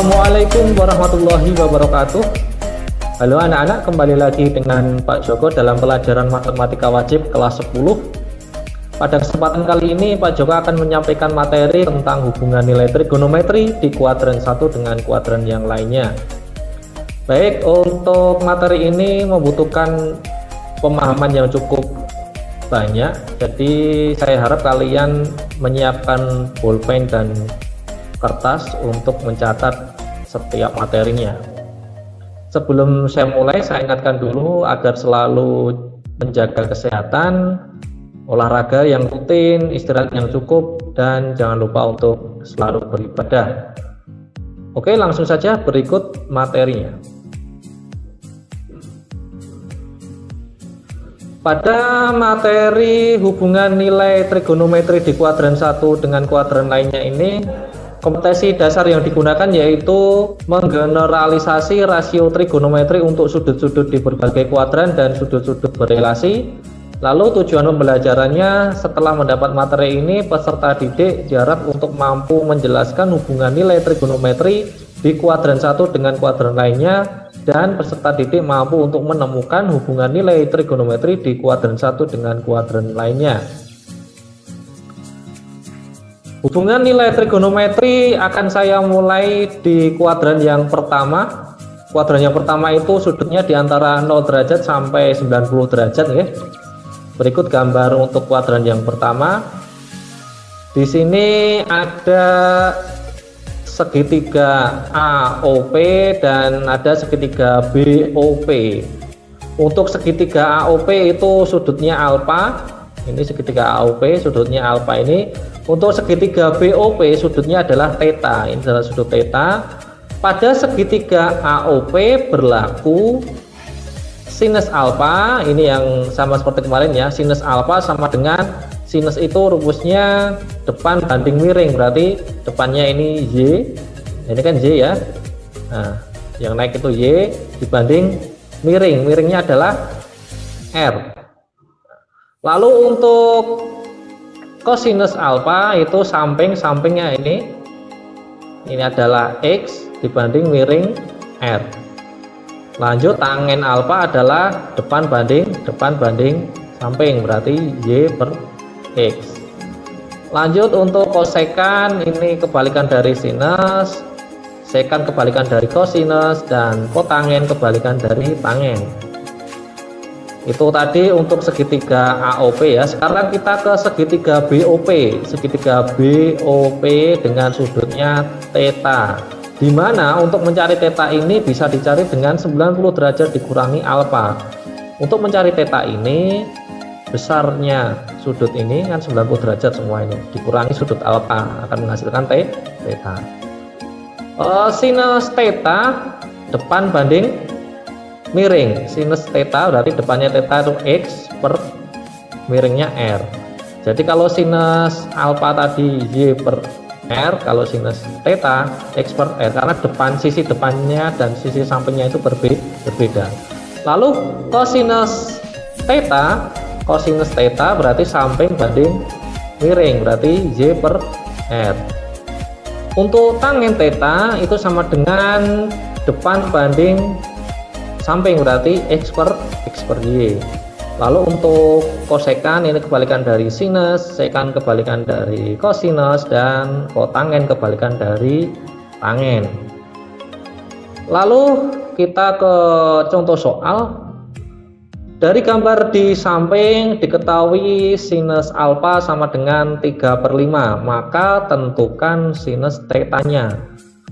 Assalamualaikum warahmatullahi wabarakatuh. Halo anak-anak, kembali lagi dengan Pak Joko dalam pelajaran matematika wajib kelas 10. Pada kesempatan kali ini Pak Joko akan menyampaikan materi tentang hubungan nilai trigonometri di kuadran 1 dengan kuadran yang lainnya. Baik, untuk materi ini membutuhkan pemahaman yang cukup banyak, jadi saya harap kalian menyiapkan bolpen dan kertas untuk mencatat setiap materinya. Sebelum saya mulai, saya ingatkan dulu agar selalu menjaga kesehatan, olahraga yang rutin, istirahat yang cukup, dan jangan lupa untuk selalu beribadah. Oke, langsung saja berikut materinya. Pada materi hubungan nilai trigonometri di kuadran 1 dengan kuadran lainnya ini, kompetensi dasar yang digunakan yaitu menggeneralisasi rasio trigonometri untuk sudut-sudut di berbagai kuadran dan sudut-sudut berelasi. Lalu tujuan pembelajarannya, setelah mendapat materi ini, peserta didik diharap untuk mampu menjelaskan hubungan nilai trigonometri di kuadran 1 dengan kuadran lainnya, dan peserta didik mampu untuk menemukan hubungan nilai trigonometri di kuadran 1 dengan kuadran lainnya. Hubungan nilai trigonometri akan saya mulai di kuadran yang pertama. Kuadran yang pertama itu sudutnya di antara 0 derajat sampai 90 derajat ya. Berikut gambar untuk kuadran yang pertama. Di sini ada segitiga AOP dan ada segitiga BOP. Untuk segitiga AOP itu sudutnya alfa. Ini segitiga AOP, sudutnya alfa ini. Untuk segitiga BOP sudutnya adalah theta, ini adalah sudut theta. Pada segitiga AOP berlaku sinus alfa, ini yang sama seperti kemarin ya, sinus alfa sama dengan sinus itu rumusnya depan banding miring, berarti depannya ini Y, ini kan Y ya. Nah, yang naik itu Y dibanding miring, miringnya adalah R. Lalu untuk kosinus alfa itu samping-sampingnya ini adalah X dibanding miring R. Lanjut, tangen alfa adalah depan banding samping, berarti Y per X. Lanjut untuk kosekan, ini kebalikan dari sinus, sekan kebalikan dari kosinus, dan kotangen kebalikan dari tangen. Itu tadi untuk segitiga AOP ya. Sekarang kita ke segitiga BOP. Segitiga BOP dengan sudutnya theta, di mana untuk mencari theta ini bisa dicari dengan 90 derajat dikurangi alfa. Untuk mencari theta ini, besarnya sudut ini kan 90 derajat semua ini, dikurangi sudut alfa akan menghasilkan theta. Sinus theta depan banding miring, sinus theta berarti depannya theta itu X per miringnya R. Jadi kalau sinus alfa tadi Y per R, kalau sinus theta X per R, karena sisi depannya dan sisi sampingnya itu berbeda. Lalu kosinus theta berarti samping banding miring, berarti Y per R. Untuk tangen theta itu sama dengan depan banding samping, berarti X per Y. Lalu untuk kosekan ini kebalikan dari sinus, sekan kebalikan dari kosinus, dan kotangen kebalikan dari tangen. Lalu kita ke contoh soal. Dari gambar di samping diketahui sinus alfa sama dengan 3/5, maka tentukan sinus theta-nya.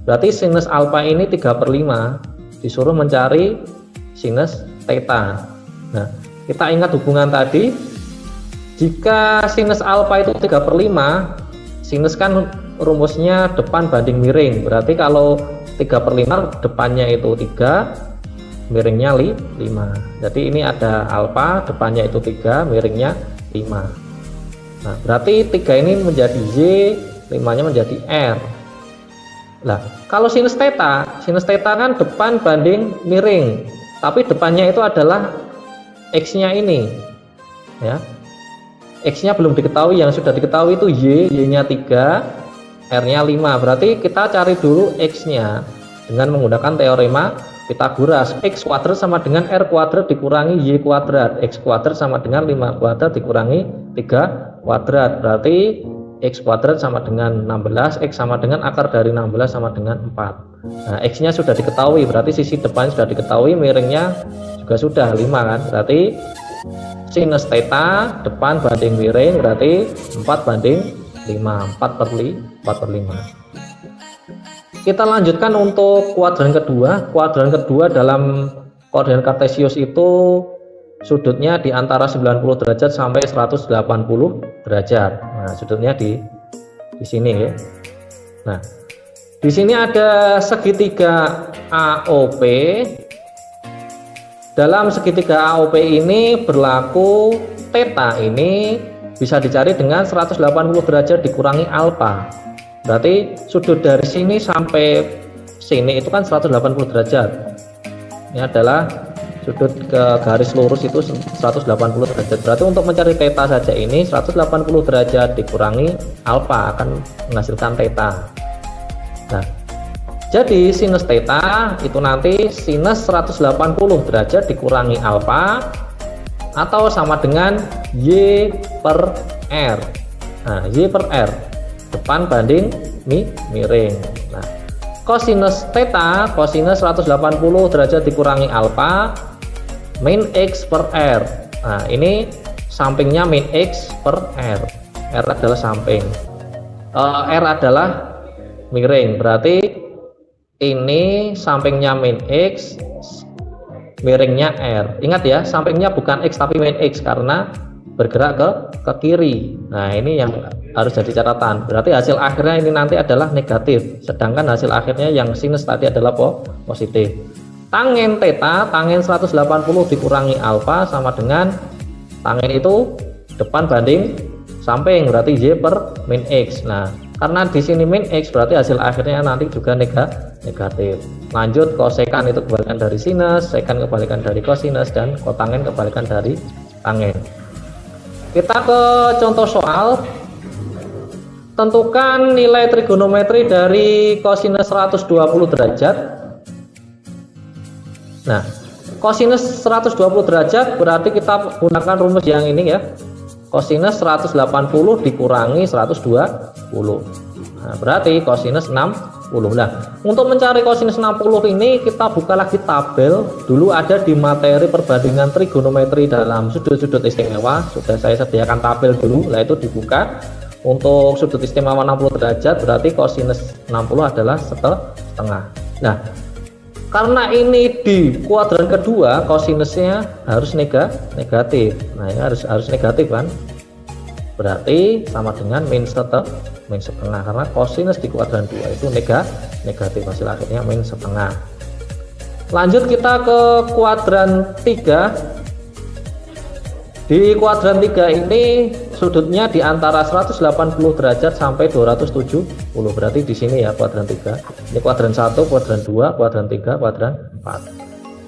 Berarti sinus alfa ini 3/5, disuruh mencari sinus theta. Nah, kita ingat hubungan tadi, jika sinus alfa itu 3/5, sinus kan rumusnya depan banding miring, berarti kalau 3/5 depannya itu 3, miringnya 5. Jadi ini ada alfa, depannya itu 3, miringnya 5. Nah, berarti 3 ini menjadi Y, 5-nya menjadi R. Nah, kalau sinus theta kan depan banding miring, tapi depannya itu adalah X-nya ini ya. X-nya belum diketahui, yang sudah diketahui itu Y-nya 3, R-nya 5. Berarti kita cari dulu X-nya. dengan menggunakan teorema Pitagoras. X kuadrat sama dengan R kuadrat dikurangi Y kuadrat. X kuadrat sama dengan 5 kuadrat dikurangi 3 kuadrat. Berarti X kuadrat sama dengan 16, X sama dengan akar dari 16 sama dengan 4. Nah, X nya sudah diketahui, berarti sisi depan sudah diketahui, miringnya juga sudah 5 kan. Berarti sinus theta depan banding miring berarti 4 banding 5, 4/5. Kita lanjutkan untuk kuadran kedua. Kuadran kedua dalam koordinat kartesius itu sudutnya di antara 90 derajat sampai 180 derajat. Nah, sudutnya di sini ya. Nah, di sini ada segitiga AOP. Dalam segitiga AOP ini berlaku theta ini bisa dicari dengan 180 derajat dikurangi alfa. Berarti sudut dari sini sampai sini itu kan 180 derajat. Ini adalah sudut ke garis lurus itu 180 derajat. Berarti untuk mencari theta saja ini 180 derajat dikurangi alfa akan menghasilkan theta. Nah, jadi sinus theta itu nanti sinus 180 derajat dikurangi alfa atau sama dengan Y per R. Nah, Y per R depan banding miring. Nah, kosinus theta, kosinus 180 derajat dikurangi alfa min X per R. Nah, ini sampingnya min X per R. R adalah samping, R adalah miring, berarti ini sampingnya min X, miringnya R. Ingat ya, sampingnya bukan X tapi min X karena bergerak ke kiri. Nah, ini yang harus jadi catatan. Berarti hasil akhirnya ini nanti adalah negatif, sedangkan hasil akhirnya yang sinus tadi adalah positif. Tangen theta, tangen 180 dikurangi alfa sama dengan tangen itu depan banding samping, berarti Y per min X. Nah, karena di sini min X berarti hasil akhirnya nanti juga negatif. Lanjut, kosekan itu kebalikan dari sinus, sekan kebalikan dari kosinus, dan kotangen kebalikan dari tangen. Kita ke contoh soal. Tentukan nilai trigonometri dari kosinus 120 derajat. Nah, kosinus 120 derajat berarti kita gunakan rumus yang ini ya. Kosinus 180 dikurangi 120. Nah, berarti kosinus 60. Nah, untuk mencari kosinus 60 ini kita buka lagi tabel. Dulu ada di materi perbandingan trigonometri dalam sudut-sudut istimewa. Sudah saya sediakan tabel dulu, lah itu dibuka. Untuk sudut istimewa 60 derajat berarti kosinus 60 adalah setengah. Nah, karena ini di kuadran kedua kosinusnya harus negatif. Nah, ini harus negatif kan? Berarti sama dengan min setengah karena kosinus di kuadran 2 itu negatif, hasil akhirnya min setengah. Lanjut kita ke kuadran 3. Di kuadran 3 ini sudutnya di antara 180 derajat sampai 270. Berarti di sini ya kuadran 3. Ini kuadran 1, kuadran 2, kuadran 3, kuadran 4.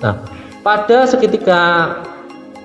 Nah, pada segitiga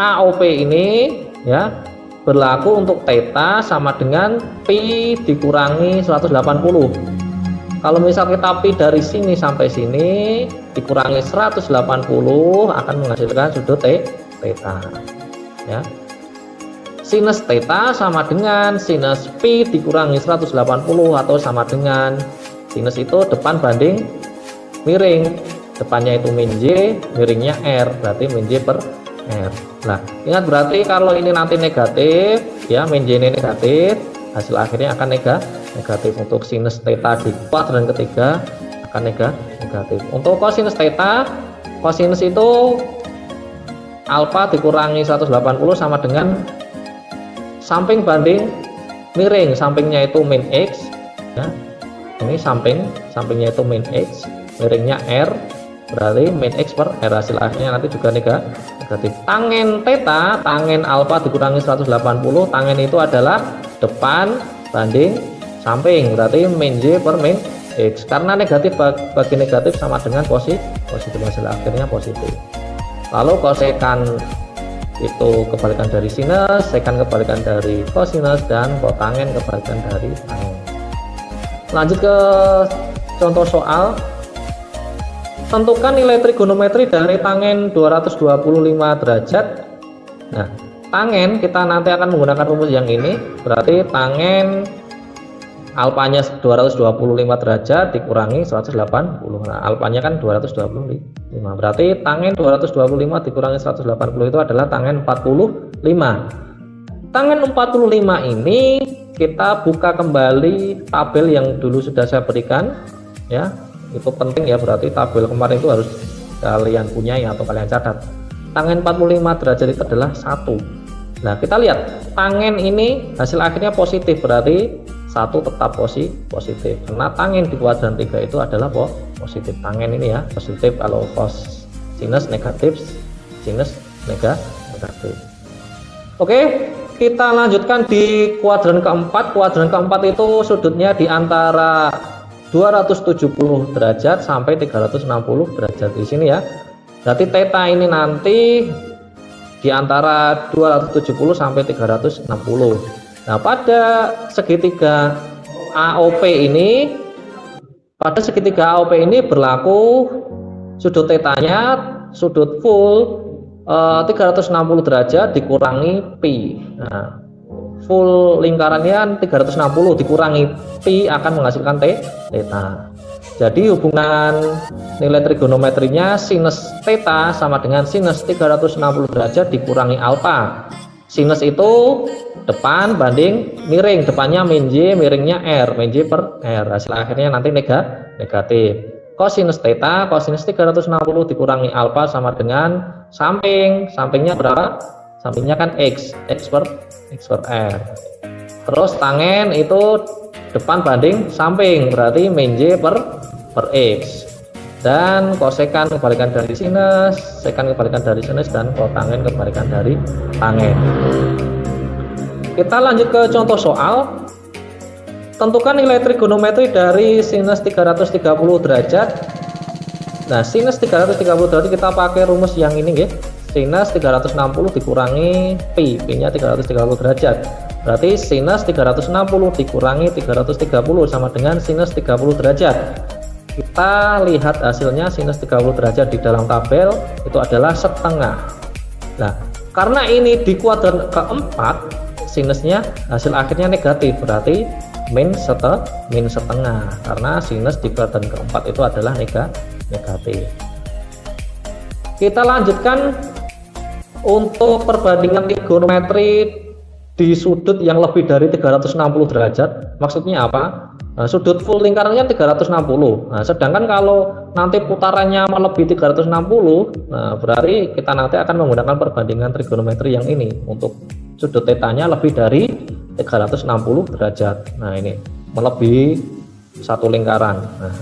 AOP ini ya berlaku untuk theta sama dengan pi dikurangi 180. Kalau misal kita pi dari sini sampai sini dikurangi 180 akan menghasilkan sudut theta. Ya. Sinus theta sama dengan sinus pi dikurangi 180 atau sama dengan sinus itu depan banding miring. Depannya itu min Y, miringnya R, berarti min Y per R. Nah, ingat berarti kalau ini nanti negatif, ya min Y ini negatif, hasil akhirnya akan negatif. Untuk sinus theta di kuadran ketiga akan negatif. Untuk kosinus theta, kosinus itu alfa dikurangi 180 sama dengan samping banding miring, sampingnya itu min X ya. Ini sampingnya itu min X, miringnya R, berarti min X per R, hasil akhirnya nanti juga negatif. Tangen theta, tangen alfa dikurangi 180, tangen itu adalah depan banding samping, berarti min Y per min X. Karena negatif bagi negatif sama dengan positif, hasil akhirnya positif. Lalu kosekan itu kebalikan dari sinus, sekan kebalikan dari kosinus, dan kotangen kebalikan dari tangen. Lanjut ke contoh soal. tentukan nilai trigonometri dari tangen 225 derajat. Nah, tangen kita nanti akan menggunakan rumus yang ini, berarti tangen alfanya 225 derajat dikurangi 180. Nah, alfanya kan 225, berarti tangen 225 dikurangi 180 itu adalah tangen 45. Tangen 45 ini kita buka kembali tabel yang dulu sudah saya berikan ya. Itu penting ya, berarti tabel kemarin itu harus kalian punyai atau kalian catat. Tangen 45 derajat itu adalah 1. Nah, kita lihat tangen ini hasil akhirnya positif, berarti 1 tetap positif. Karena tangen di kuadran 3 itu adalah positif. Tangen ini ya positif, kalau sinus negatif, sinus negatif. Oke, kita lanjutkan di kuadran keempat. Kuadran keempat itu sudutnya di antara 270 derajat sampai 360 derajat di sini ya. Berarti theta ini nanti di antara 270 sampai 360. Nah, pada segitiga AOP ini berlaku sudut tetanya, sudut full 360 derajat dikurangi pi. Nah, full lingkarannya 360 dikurangi pi akan menghasilkan theta. Jadi hubungan nilai trigonometrinya sinus theta sama dengan sinus 360 derajat dikurangi alfa. Sinus itu depan banding miring, depannya min J, miringnya R, min J per R. Hasil akhirnya nanti negatif. Kosinus theta, kosinus 360 dikurangi alfa sama dengan sampingnya berapa? Sampingnya kan X per R. Terus tangen itu depan banding samping, berarti min J per X. Dan kosekan kebalikan dari sinus, sekan kebalikan dari sinus, dan kotangen kebalikan dari tangen. Kita lanjut ke contoh soal. Tentukan nilai trigonometri dari sinus 330 derajat. Nah, sinus 330 derajat kita pakai rumus yang ini ya. Sinus 360 dikurangi pi, pi-nya 330 derajat. Berarti sinus 360 dikurangi 330 sama dengan sinus 30 derajat. Kita lihat hasilnya sinus 30 derajat di dalam tabel itu adalah setengah. Nah, karena ini di kuadran keempat, sinusnya hasil akhirnya negatif, berarti min setengah, karena sinus di kuadran keempat itu adalah negatif. Kita lanjutkan untuk perbandingan trigonometri di sudut yang lebih dari 360 derajat. Maksudnya apa? Nah, sudut full lingkarannya 360. Nah, sedangkan kalau nanti putarannya melebihi 360, nah berarti kita nanti akan menggunakan perbandingan trigonometri yang ini untuk sudut tetanya lebih dari 360 derajat. Nah, ini melebihi satu lingkaran. Nah,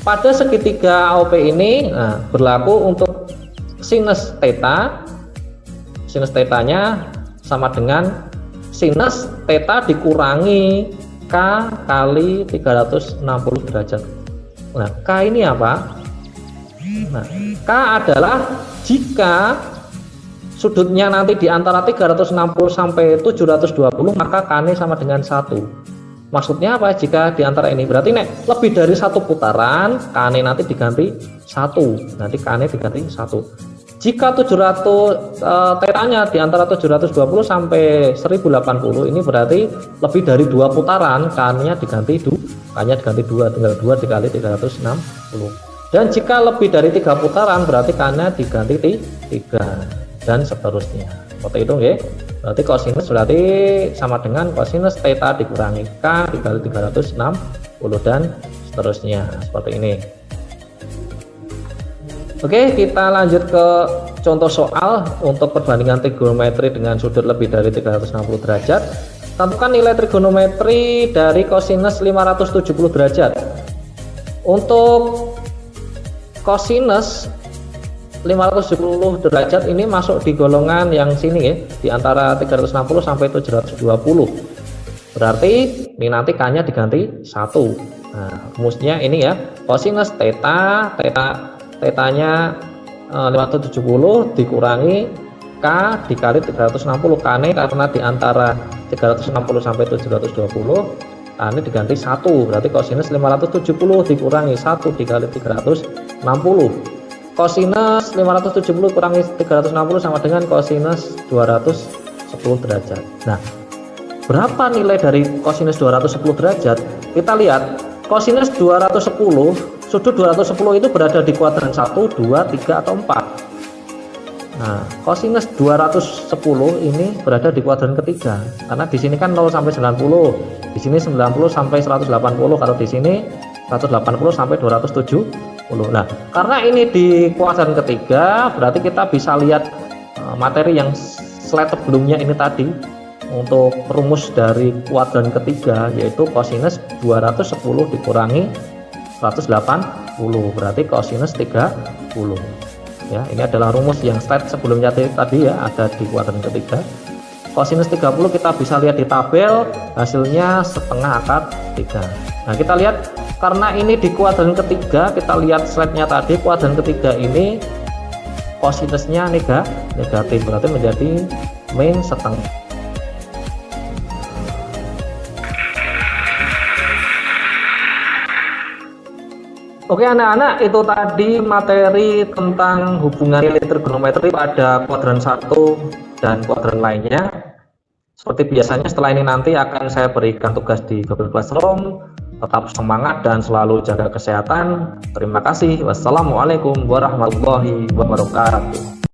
pada segitiga AOP ini berlaku untuk sinus theta. Sinus tetanya sama dengan sinus theta dikurangi K kali 360 derajat. Nah, K ini apa? Nah, K adalah jika sudutnya nanti di antara 360 sampai 720, maka K-nya sama dengan 1. Maksudnya apa? Jika di antara ini berarti lebih dari satu putaran, K-nya nanti diganti 1. Nanti K-nya diganti 1. Jika 700 tetanya di antara 720 sampai 1080, ini berarti lebih dari 2 putaran, K-nya diganti 2, K-nya diganti 2, tinggal 2 dikali 360. Dan jika lebih dari 3 putaran, berarti K-nya diganti 3, dan seterusnya. Seperti itu ya. Berarti kosinus berarti sama dengan kosinus theta dikurangi K dikali 360 dan seterusnya. Seperti ini. Oke, kita lanjut ke contoh soal untuk perbandingan trigonometri dengan sudut lebih dari 360 derajat. Tentukan nilai trigonometri dari kosinus 570 derajat. Untuk kosinus 570 derajat ini masuk di golongan yang sini ya, di antara 360 sampai 720. Berarti ini nanti K-nya diganti 1. Nah, rumusnya ini ya, kosinus tetanya 570 dikurangi K dikali 360. K-nya karena di antara 360 sampai 720, K-nya diganti 1. Berarti kosinus 570 dikurangi 1 dikali 360 60. Kosinus 570 kurangi 360 sama dengan kosinus 210 derajat. Nah, berapa nilai dari kosinus 210 derajat? Kita lihat kosinus 210, sudut 210 itu berada di kuadran 1, 2, 3 atau 4. Nah, kosinus 210 ini berada di kuadran ketiga, karena di sini kan 0 sampai 90, di sini 90 sampai 180, kalau di sini 180 sampai 270. Nah, karena ini di kuadran ketiga, berarti kita bisa lihat materi yang slide sebelumnya ini tadi untuk rumus dari kuadran ketiga, yaitu kosinus 210 dikurangi 180, berarti kosinus 30. Ya, ini adalah rumus yang slide sebelumnya tadi ya, ada di kuadran ketiga. Kosinus 30 kita bisa lihat di tabel, hasilnya setengah akar 3. Nah, kita lihat karena ini di kuadran ketiga, kita lihat slide-nya tadi, kuadran ketiga ini kosinusnya negatif, berarti menjadi min setengah. Oke anak-anak, itu tadi materi tentang hubungan nilai trigonometri pada kuadran 1 dan kuadran lainnya. Seperti biasanya setelah ini nanti akan saya berikan tugas di Google Classroom. Tetap semangat dan selalu jaga kesehatan. Terima kasih. Wassalamualaikum warahmatullahi wabarakatuh.